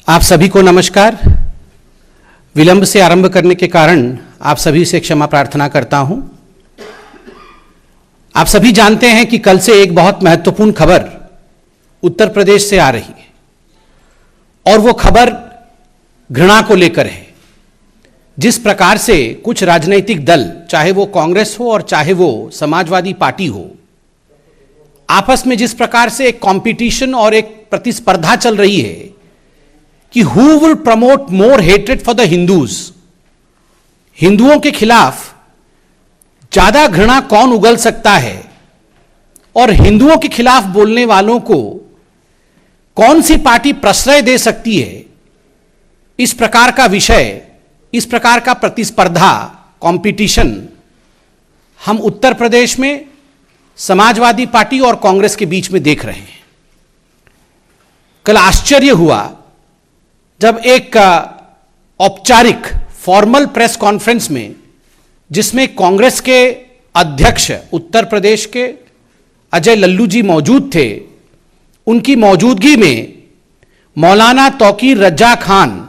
आप सभी को नमस्कार। विलंब से आरंभ करने के कारण आप सभी से क्षमा प्रार्थना करता हूं। आप सभी जानते हैं कि कल से एक बहुत महत्वपूर्ण खबर उत्तर प्रदेश से आ रही है और वो खबर घृणा को लेकर है। जिस प्रकार से कुछ राजनीतिक दल, चाहे वो कांग्रेस हो और चाहे वो समाजवादी पार्टी हो, आपस में जिस प्रकार से एक कंपटीशन और एक प्रतिस्पर्धा चल रही है कि who will promote more hatred for the Hindus, हिंदुओं के खिलाफ ज्यादा घृणा कौन उगल सकता है और हिंदुओं के खिलाफ बोलने वालों को कौन सी पार्टी प्रश्रय दे सकती है, इस प्रकार का विषय, इस प्रकार का प्रतिस्पर्धा, कंपटीशन हम उत्तर प्रदेश में समाजवादी पार्टी और कांग्रेस के बीच में देख रहे हैं। कल आश्चर्य हुआ जब एक औपचारिक फॉर्मल प्रेस कॉन्फ्रेंस में, जिसमें कांग्रेस के अध्यक्ष उत्तर प्रदेश के अजय लल्लू जी मौजूद थे, उनकी मौजूदगी में मौलाना तौकीर रजा खान,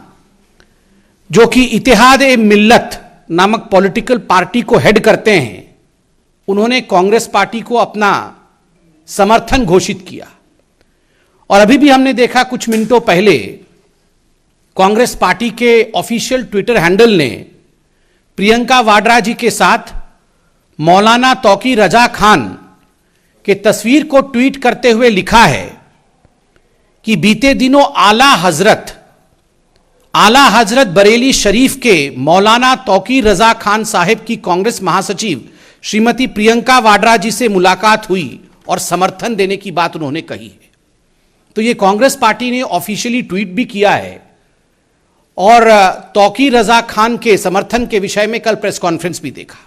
जो कि इत्तेहाद-ए-मिल्लत नामक पॉलिटिकल पार्टी को हेड करते हैं, उन्होंने कांग्रेस पार्टी को अपना समर्थन घोषित किया। और अभी भी हमने देखा कुछ मिनटों पहले कांग्रेस पार्टी के ऑफिशियल ट्विटर हैंडल ने प्रियंका वाड्रा जी के साथ मौलाना तौकीर रजा खान के तस्वीर को ट्वीट करते हुए लिखा है कि बीते दिनों आला हजरत बरेली शरीफ के मौलाना तौकीर रजा खान साहिब की कांग्रेस महासचिव श्रीमती प्रियंका वाड्रा जी से मुलाकात हुई और समर्थन देने की बात उन्होंने कही है। तो ये कांग्रेस पार्टी ने ऑफिशियली ट्वीट भी किया है और तौकीर रजा खान के समर्थन के विषय में कल प्रेस कॉन्फ्रेंस भी देखा।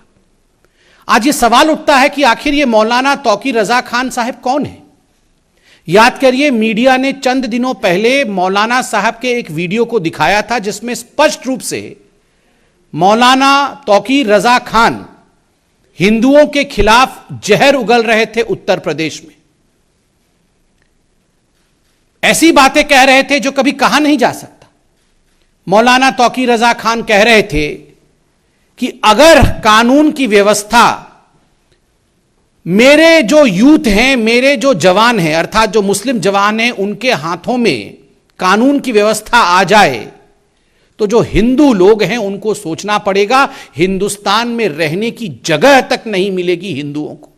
आज ये सवाल उठता है कि आखिर ये मौलाना तौकीर रजा खान साहब कौन है। याद करिए, मीडिया ने चंद दिनों पहले मौलाना साहब के एक वीडियो को दिखाया था जिसमें स्पष्ट रूप से मौलाना तौकीर रजा खान हिंदुओं के खिलाफ जहर उगल रहे थे उत्तर प्रदेश में। ऐसी बातें कह रहे थे जो कभी कहा नहीं जा सकता। मौलाना तौकीर रजा खान कह रहे थे कि अगर कानून की व्यवस्था, मेरे जो यूथ हैं, मेरे जो जवान हैं, अर्थात जो मुस्लिम जवान हैं, उनके हाथों में कानून की व्यवस्था आ जाए तो जो हिंदू लोग हैं उनको सोचना पड़ेगा, हिंदुस्तान में रहने की जगह तक नहीं मिलेगी हिंदुओं को।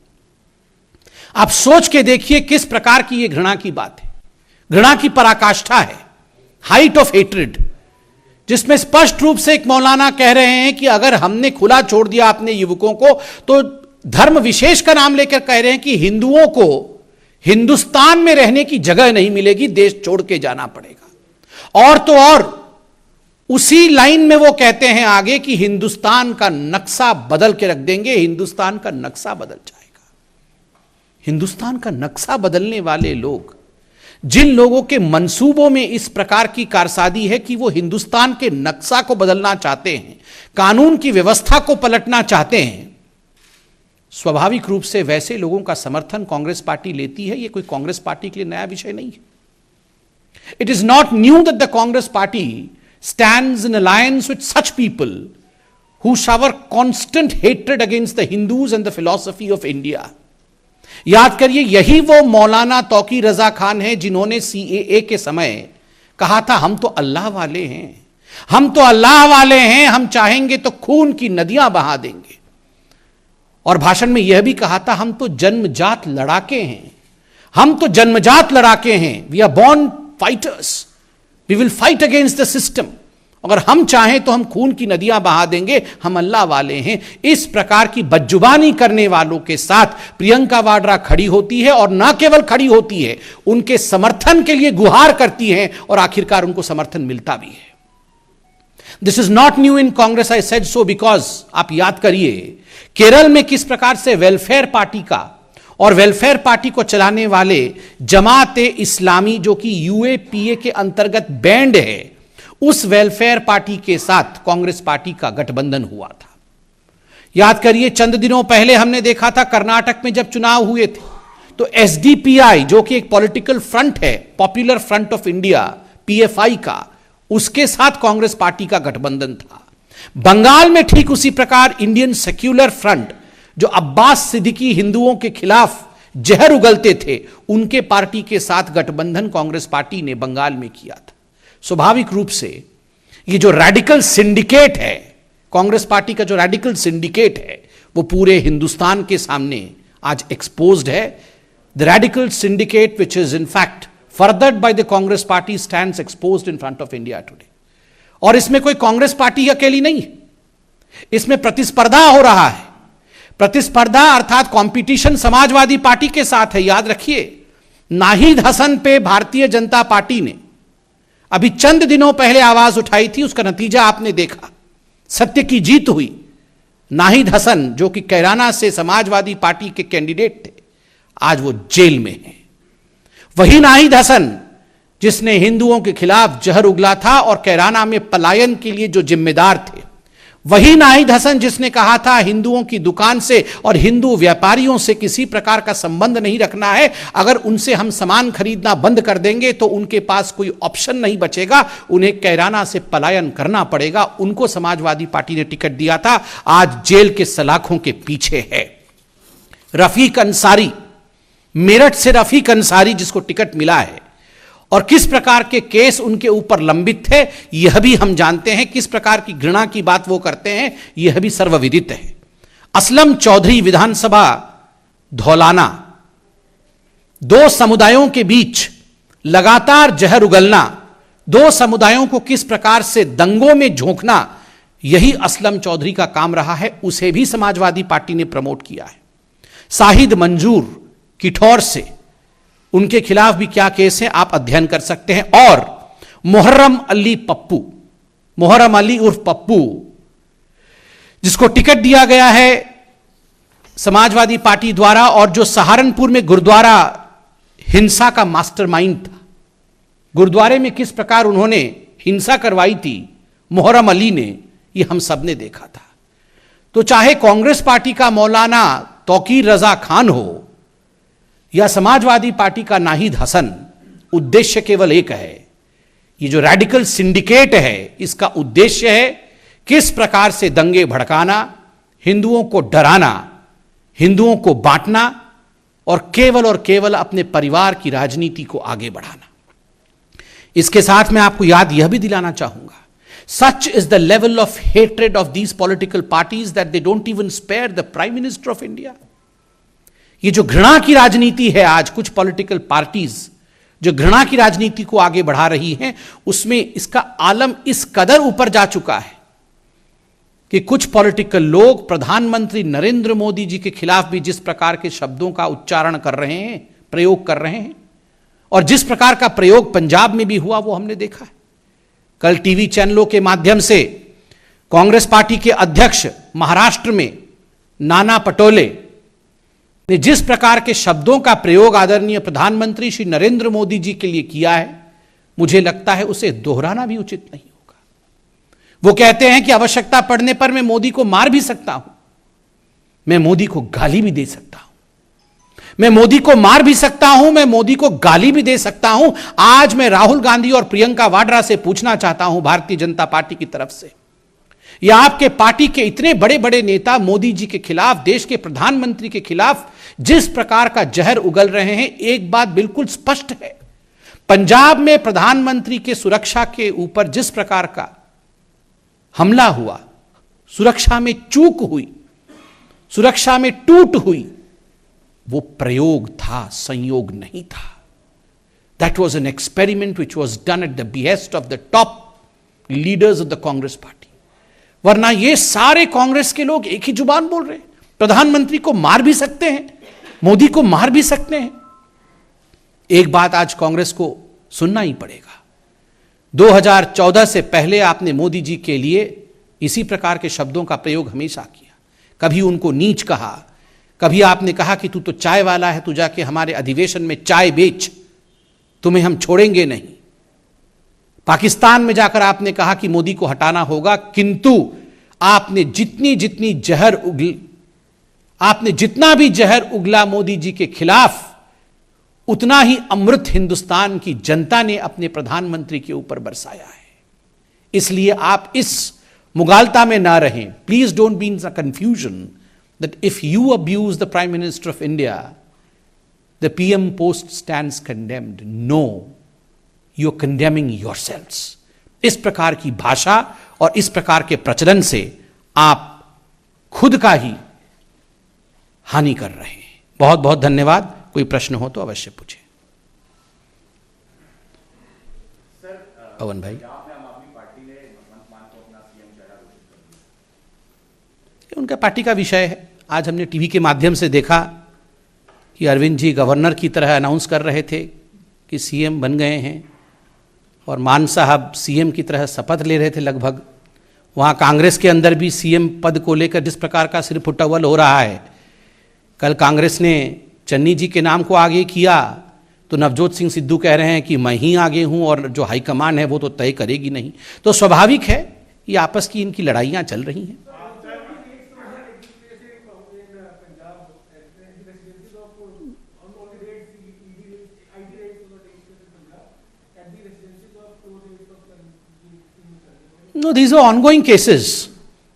आप सोच के देखिए किस प्रकार की यह घृणा की बात है, घृणा की पराकाष्ठा है, हाइट ऑफ हेट्रेड, जिसमें स्पष्ट रूप से एक मौलाना कह रहे हैं कि अगर हमने खुला छोड़ दिया अपने युवकों को तो धर्म विशेष का नाम लेकर कह रहे हैं कि हिंदुओं को हिंदुस्तान में रहने की जगह नहीं मिलेगी, देश छोड़ के जाना पड़ेगा। और तो और उसी लाइन में वो कहते हैं आगे कि हिंदुस्तान का नक्शा बदल के रख देंगे, हिंदुस्तान का नक्शा बदल जाएगा। हिंदुस्तान का नक्शा बदलने वाले लोग, जिन लोगों के मंसूबों में इस प्रकार की कारसादी है कि वो हिंदुस्तान के नक्शा को बदलना चाहते हैं, कानून की व्यवस्था को पलटना चाहते हैं, स्वाभाविक रूप से वैसे लोगों का समर्थन कांग्रेस पार्टी लेती है। ये कोई कांग्रेस पार्टी के लिए नया विषय नहीं है। It is not knew that the Congress party stands in alliance with such people who shower constant hatred against the Hindus and the philosophy of India. याद करिए, यही वो मौलाना तौकीर रजा खान है जिन्होंने CAA के समय कहा था हम तो अल्लाह वाले हैं, हम तो अल्लाह वाले हैं, हम चाहेंगे तो खून की नदियां बहा देंगे। और भाषण में यह भी कहा था हम तो जन्मजात लड़ाके हैं, हम तो जन्मजात लड़ाके हैं, we are born fighters, we will fight against the system. अगर हम चाहें तो हम खून की नदियां बहा देंगे, हम अल्लाह वाले हैं। इस प्रकार की बदजुबानी करने वालों के साथ प्रियंका वाड्रा खड़ी होती है और न केवल खड़ी होती है, उनके समर्थन के लिए गुहार करती है और आखिरकार उनको समर्थन मिलता भी है। This is not new in Congress, I said so because आप याद करिए केरल में किस प्रकार से वेलफेयर पार्टी का और वेलफेयर पार्टी को चलाने वाले जमात-ए-इस्लामी, जो कि UAPA के अंतर्गत बैंड है, उस वेलफेयर पार्टी के साथ कांग्रेस पार्टी का गठबंधन हुआ था। याद करिए, चंद दिनों पहले हमने देखा था कर्नाटक में जब चुनाव हुए थे तो SDPI, जो कि एक पॉलिटिकल फ्रंट है, popular front of India, PFI का, उसके साथ कांग्रेस पार्टी का गठबंधन था। बंगाल में ठीक उसी प्रकार इंडियन सेक्युलर फ्रंट, जो अब्बास सिद्दीकी हिंदुओं के खिलाफ जहर उगलते थे, उनके पार्टी के साथ गठबंधन कांग्रेस पार्टी ने बंगाल में किया था। स्वाभाविक रूप से ये जो रैडिकल सिंडिकेट है, कांग्रेस पार्टी का जो रैडिकल सिंडिकेट है, वो पूरे हिंदुस्तान के सामने आज एक्सपोज्ड है। The radical syndicate which is in fact furthered by the Congress party stands exposed in front of India today. और इसमें कोई कांग्रेस पार्टी अकेली नहीं है, इसमें प्रतिस्पर्धा हो रहा है। प्रतिस्पर्धा अर्थात कंपटीशन समाजवादी पार्टी के साथ है। याद रखिए, नाहिद हसन पे भारतीय जनता पार्टी ने अभी चंद दिनों पहले आवाज उठाई थी, उसका नतीजा आपने देखा, सत्य की जीत हुई। नाहिद हसन जो कि कैराना से समाजवादी पार्टी के कैंडिडेट थे, आज वो जेल में हैं। वही नाहिद हसन जिसने हिंदुओं के खिलाफ जहर उगला था और कैराना में पलायन के लिए जो जिम्मेदार थे, वही नाहिद हसन जिसने कहा था हिंदुओं की दुकान से और हिंदू व्यापारियों से किसी प्रकार का संबंध नहीं रखना है, अगर उनसे हम सामान खरीदना बंद कर देंगे तो उनके पास कोई ऑप्शन नहीं बचेगा, उन्हें कैराना से पलायन करना पड़ेगा। उनको समाजवादी पार्टी ने टिकट दिया था, आज जेल के सलाखों के पीछे है। रफीक अंसारी, मेरठ से रफीक अंसारी जिसको टिकट मिला है, और किस प्रकार के केस उनके ऊपर लंबित थे यह भी हम जानते हैं, किस प्रकार की घृणा की बात वो करते हैं यह भी सर्वविदित है। असलम चौधरी विधानसभा धौलाना, दो समुदायों के बीच लगातार जहर उगलना, दो समुदायों को किस प्रकार से दंगों में झोंकना, यही असलम चौधरी का काम रहा है, उसे भी समाजवादी पार्टी ने प्रमोट किया है। साहिद मंजूर किठौर से, उनके खिलाफ भी क्या केस है आप अध्ययन कर सकते हैं। और मुहर्रम अली पप्पू, मुहर्रम अली उर्फ पप्पू, जिसको टिकट दिया गया है समाजवादी पार्टी द्वारा और जो सहारनपुर में गुरुद्वारा हिंसा का मास्टरमाइंड था, गुरुद्वारे में किस प्रकार उन्होंने हिंसा करवाई थी मुहर्रम अली ने, यह हम सब ने देखा था। तो चाहे कांग्रेस पार्टी का मौलाना तौकीर रजा खान हो या समाजवादी पार्टी का नाहिद हसन, उद्देश्य केवल एक है। ये जो रैडिकल सिंडिकेट है, इसका उद्देश्य है किस प्रकार से दंगे भड़काना, हिंदुओं को डराना, हिंदुओं को बांटना और केवल अपने परिवार की राजनीति को आगे बढ़ाना। इसके साथ मैं आपको याद यह भी दिलाना चाहूंगा, such is the level of hatred of these political parties that they don't even spare the prime minister of India. ये जो घृणा की राजनीति है, आज कुछ पॉलिटिकल पार्टीज जो घृणा की राजनीति को आगे बढ़ा रही हैं, उसमें इसका आलम इस कदर ऊपर जा चुका है कि कुछ पॉलिटिकल लोग प्रधानमंत्री नरेंद्र मोदी जी के खिलाफ भी जिस प्रकार के शब्दों का उच्चारण कर रहे हैं, प्रयोग कर रहे हैं, और जिस प्रकार का प्रयोग पंजाब में भी हुआ वो हमने देखा है। कल टीवी चैनलों के माध्यम से कांग्रेस पार्टी के अध्यक्ष महाराष्ट्र में नाना पटोले ने जिस प्रकार के शब्दों का प्रयोग आदरणीय प्रधानमंत्री श्री नरेंद्र मोदी जी के लिए किया है, मुझे लगता है उसे दोहराना भी उचित नहीं होगा। वो कहते हैं कि आवश्यकता पड़ने पर मैं मोदी को मार भी सकता हूं, मैं मोदी को गाली भी दे सकता हूं, मैं मोदी को मार भी सकता हूं, मैं मोदी को गाली भी दे सकता हूं। आज मैं राहुल गांधी और प्रियंका वाड्रा से पूछना चाहता हूं, भारतीय जनता पार्टी की तरफ से, या आपके पार्टी के इतने बड़े बड़े नेता मोदी जी के खिलाफ, देश के प्रधानमंत्री के खिलाफ जिस प्रकार का जहर उगल रहे हैं, एक बात बिल्कुल स्पष्ट है, पंजाब में प्रधानमंत्री के सुरक्षा के ऊपर जिस प्रकार का हमला हुआ, सुरक्षा में चूक हुई, सुरक्षा में टूट हुई, वो प्रयोग था, संयोग नहीं था। That was an experiment which was done at the behest of the top leaders of the Congress party. वरना ये सारे कांग्रेस के लोग एक ही जुबान बोल रहे हैं, प्रधानमंत्री को मार भी सकते हैं, मोदी को मार भी सकते हैं। एक बात आज कांग्रेस को सुनना ही पड़ेगा, 2014 से पहले आपने मोदी जी के लिए इसी प्रकार के शब्दों का प्रयोग हमेशा किया। कभी उनको नीच कहा, कभी आपने कहा कि तू तो चाय वाला है, तू जाके हमारे अधिवेशन में चाय बेच, तुम्हें हम छोड़ेंगे नहीं। पाकिस्तान में जाकर आपने कहा कि मोदी को हटाना होगा, किंतु आपने जितना भी जहर उगला मोदी जी के खिलाफ, उतना ही अमृत हिंदुस्तान की जनता ने अपने प्रधानमंत्री के ऊपर बरसाया है। इसलिए आप इस मुगालता में ना रहें. Please don't be in confusion that if you abuse the prime minister of India the PM post stands condemned. No, you're condemning yourselves. इस प्रकार की भाषा और इस प्रकार के प्रचलन से आप खुद का ही हानि कर रहे हैं. बहुत बहुत धन्यवाद. कोई प्रश्न हो तो अवश्य पूछें. पवन भाई, उनका पार्टी का विषय है. आज हमने टीवी के माध्यम से देखा कि अरविंद जी गवर्नर की तरह अनाउंस कर रहे थे कि CM बन गए हैं और मान साहब CM की तरह शपथ ले रहे थे लगभग. वहाँ कांग्रेस के अंदर भी CM पद को लेकर जिस प्रकार का सिर फुटअव्वल हो रहा है. कल कांग्रेस ने चन्नी जी के नाम को आगे किया तो नवजोत सिंह सिद्धू कह रहे हैं कि मैं ही आगे हूँ और जो हाईकमान है वो तो तय करेगी नहीं. तो स्वाभाविक है ये आपस की इनकी लड़ाइयाँ चल रही हैं. No, these were ongoing cases.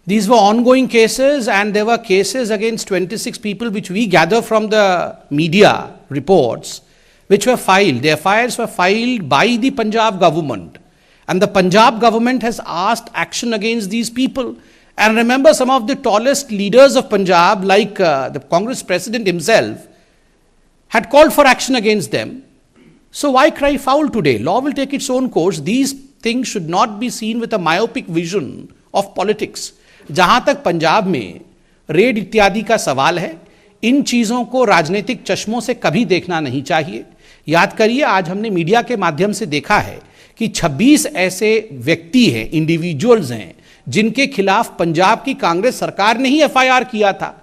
These were ongoing cases, and there were cases against 26 people which we gather from the media reports which were filed. The FIRs were filed by the Punjab government, and the Punjab government has asked action against these people. And remember, some of the tallest leaders of Punjab, like the Congress president himself, had called for action against them. So why cry foul today? Law will take its own course. These things should not be seen with a myopic vision of politics. जहां तक पंजाब में red इत्यादि का सवाल है, इन चीजों को राजनीतिक चश्मों से कभी देखना नहीं चाहिए. याद करिए, आज हमने मीडिया के माध्यम से देखा है कि 26 ऐसे व्यक्ति हैं, इंडिविजुअल्स हैं, जिनके खिलाफ पंजाब की कांग्रेस सरकार ने ही FIR किया था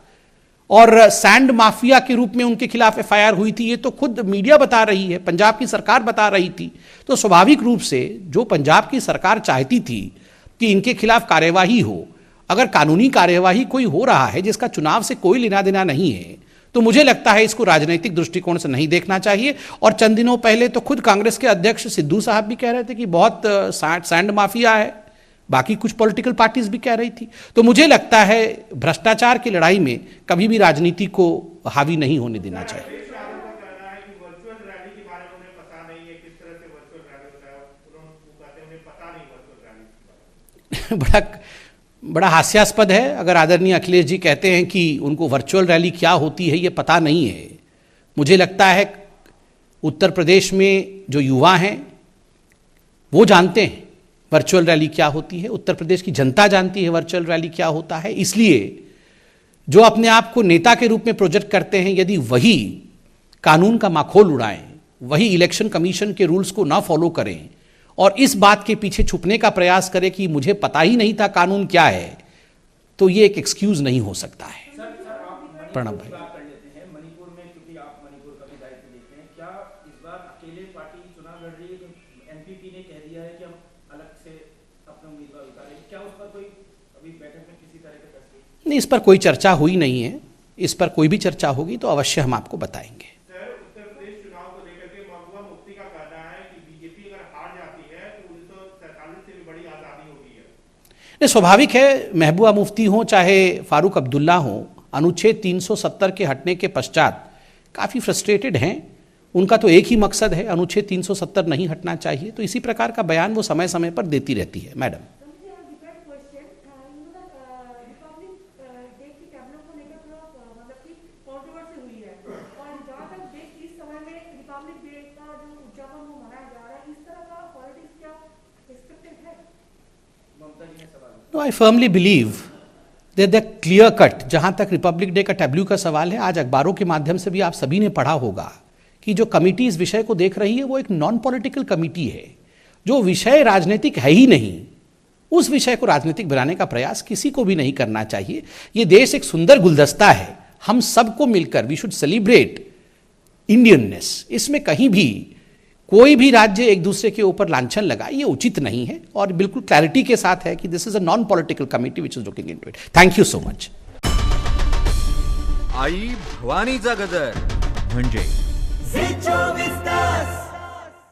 और सैंड माफिया के रूप में उनके खिलाफ FIR हुई थी. ये तो खुद मीडिया बता रही है, पंजाब की सरकार बता रही थी. तो स्वाभाविक रूप से जो पंजाब की सरकार चाहती थी कि इनके खिलाफ कार्यवाही हो, अगर कानूनी कार्यवाही कोई हो रहा है जिसका चुनाव से कोई लेना देना नहीं है, तो मुझे लगता है इसको राजनीतिक दृष्टिकोण से नहीं देखना चाहिए. और चंद दिनों पहले तो खुद कांग्रेस के अध्यक्ष सिद्धू साहब भी कह रहे थे कि बहुत सैंड माफिया है. बाकी कुछ पॉलिटिकल पार्टीज भी कह रही थी. तो मुझे लगता है भ्रष्टाचार की लड़ाई में कभी भी राजनीति को हावी नहीं होने देना चाहिए. बड़ा हास्यास्पद है अगर आदरणीय अखिलेश जी कहते हैं कि उनको वर्चुअल रैली क्या होती है ये पता नहीं है. मुझे लगता है उत्तर प्रदेश में जो युवा हैं वो जानते हैं वर्चुअल रैली क्या होती है. उत्तर प्रदेश की जनता जानती है वर्चुअल रैली क्या होता है. इसलिए जो अपने आप को नेता के रूप में प्रोजेक्ट करते हैं, यदि वही कानून का माखोल उड़ाएं, वही इलेक्शन कमीशन के रूल्स को ना फॉलो करें और इस बात के पीछे छुपने का प्रयास करें कि मुझे पता ही नहीं था कानून क्या है, तो ये एक एक्सक्यूज नहीं हो सकता है. प्रणब भाई, मणिपुर में, क्योंकि आप मणिपुर का भी दायित्व लेते हैं, क्या इस बार अकेले पार्टी चुनाव लड़ रही है? NPP ने कह दिया है कि हम अलग से अपना उम्मीदवार उतारेंगे. क्या उस पर कोई अभी बैठक में किसी तरह का फैसला नहीं, इस पर कोई चर्चा हुई नहीं है. इस पर कोई भी चर्चा होगी तो अवश्य हम आपको बताएंगे. स्वाभाविक है, महबूबा मुफ्ती हो चाहे फारूक अब्दुल्ला हो, अनुच्छेद 370 के हटने के पश्चात काफ़ी फ्रस्ट्रेटेड हैं. उनका तो एक ही मकसद है, अनुच्छेद 370 नहीं हटना चाहिए. तो इसी प्रकार का बयान वो समय समय पर देती रहती है. Madam, No, I firmly believe that the clear cut, जहाँ तक रिपब्लिक डे का टैब्लू का सवाल है, आज अखबारों के माध्यम से भी आप सभी ने पढ़ा होगा कि जो कमिटी इस विषय को देख रही है वो एक नॉन पॉलिटिकल कमिटी है. जो विषय राजनीतिक है ही नहीं, उस विषय को राजनीतिक बनाने का प्रयास किसी को भी नहीं करना चाहिए. ये देश एक सुंदर गुलदस्ता है, हम सबको मिलकर वी शुड सेलिब्रेट इंडियननेस. इसमें कहीं भी कोई भी राज्य एक दूसरे के ऊपर लांछन लगाए, ये उचित नहीं है. और बिल्कुल क्लैरिटी के साथ है कि this is a non political committee which is looking into it. Thank you so much. आई भवानीचा गजर म्हणजे